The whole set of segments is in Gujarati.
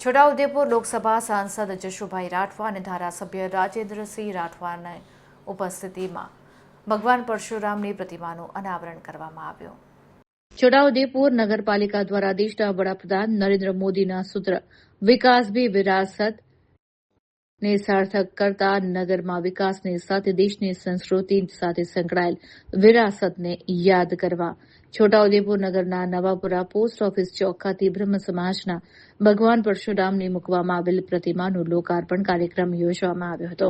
છોટાઉદેપુર લોકસભા સાંસદ જશુભાઈ રાઠવા અને ધારાસભ્ય રાજેન્દ્રસિંહ રાઠવાની ઉપસ્થિતિમાં ભગવાન પરશુરામની પ્રતિમાનું અનાવરણ કરવામાં આવ્યું। છોટાઉદેપુર નગરપાલિકા દ્વારા દેશના વડાપ્રધાન નરેન્દ્ર મોદીના સૂત્ર વિકાસ ભી વિરાસત ને સાર્થક કરતા નગરમાં વિકાસની સાથે દેશની સંસ્કૃતિ સાથે સંકળાયેલ વિરાસતને યાદ કરવા છોટાઉદેપુર નગરના નવાપુરા પોસ્ટ ઓફિસ ચોક ખાતે બ્રહ્મ સમાજના ભગવાન પરશુરામની મૂકવામાં આવેલ પ્રતિમાનું લોકાર્પણ કાર્યક્રમ યોજવામાં આવ્યો હતો।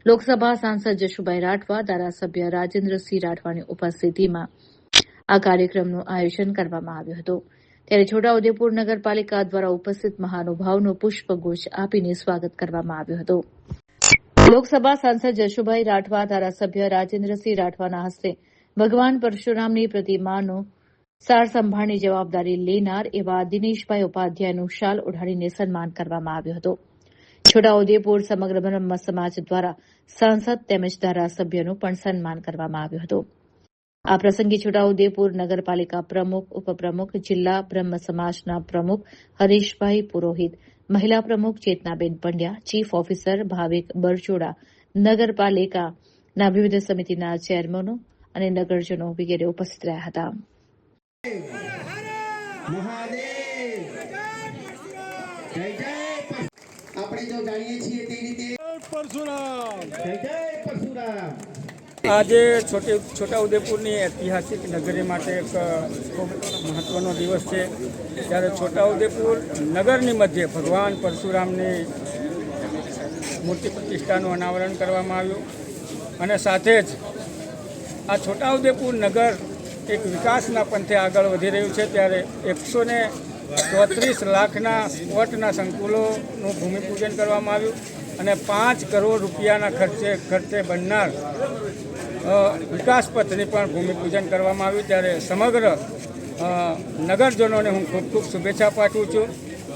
લોકસભા સાંસદ જશુભાઈ રાઠવા, ધારાસભ્ય રાજેન્દ્રસિંહ રાઠવાની ઉપસ્થિતિમાં આ કાર્યક્રમનું આયોજન કરવામાં આવ્યું હતું। ત્યારે છોટાઉદેપુર નગરપાલિકા દ્વારા ઉપસ્થિત મહાનુભાવનું પુષ્પગુચ્છ આપીને સ્વાગત કરવામાં આવ્યું હતું। લોકસભા સાંસદ જશુભાઈ રાઠવા, ધારાસભ્ય રાજેન્દ્રસિંહ રાઠવાના હસ્તે ભગવાન પરશુરામની પ્રતિમાનું સાર સંભાળની જવાબદારી લેનાર એવા દિનેશભાઈ ઉપાધ્યાયનું શાલ ઓઢાડીને સન્માન કરવામાં આવ્યું હતું। છોટાઉદેપુર સમગ્ર બ્રહ્મ સમાજ દ્વારા સાંસદ તેમજ ધારાસભ્યનું પણ સન્માન કરવામાં આવ્યું હતું। આ પ્રસંગે છોટાઉદેપુર નગરપાલિકા પ્રમુખ, ઉપપ્રમુખ, જિલ્લા બ્રહ્મ સમાજના પ્રમુખ હરીશભાઈ પુરોહિત, મહિલા પ્રમુખ ચેતનાબેન પંડ્યા, ચીફ ઓફિસર ભાવિક બરચોડા, નગરપાલિકાના વિવિધ સમિતિના ચેરમેનો અને નગરજનો વગેરે ઉપસ્થિત રહ્યા હતા। આજે છોટાઉદેપુરની ઐતિહાસિક નગરી માટે એક ખૂબ મહત્વનો દિવસ છે। ત્યારે છોટાઉદેપુર નગરની મધ્યે ભગવાન પરશુરામની મૂર્તિ પ્રતિષ્ઠાનું અનાવરણ કરવામાં આવ્યું અને સાથે જ આ છોટાઉદેપુર નગર એક વિકાસના પંથે આગળ વધી રહ્યું છે। ત્યારે 134 લાખના સ્પોટના સંકુલોનું ભૂમિપૂજન કરવામાં આવ્યું અને 5 કરોડ રૂપિયાના ખર્ચે બનનાર વિકાસ પથની પણ ભૂમિપૂજન કરવામાં આવ્યું। ત્યારે સમગ્ર નગરજનોને હું ખૂબ ખૂબ શુભેચ્છા પાઠવું છું।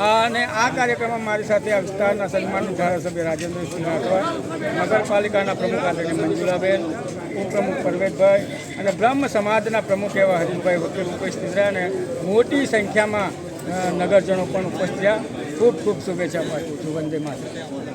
અને આ કાર્યક્રમમાં મારી સાથે આ વિસ્તારના સન્માનિત ધારાસભ્ય રાજેન્દ્રસિંહ રાઠવા, નગરપાલિકાના પ્રમુખ આદરણીય મંજુલાબેન, ઉપપ્રમુખ પરવેશભાઈ અને બ્રહ્મ સમાજના પ્રમુખ એવા હરીશભાઈ વકીલ ઉપસ્થિત રહ્યા અને મોટી સંખ્યામાં નગરજનો પણ ઉપસ્થિત રહ્યા। ખૂબ ખૂબ શુભેચ્છા પાઠવું છું। વંદે માતરમ।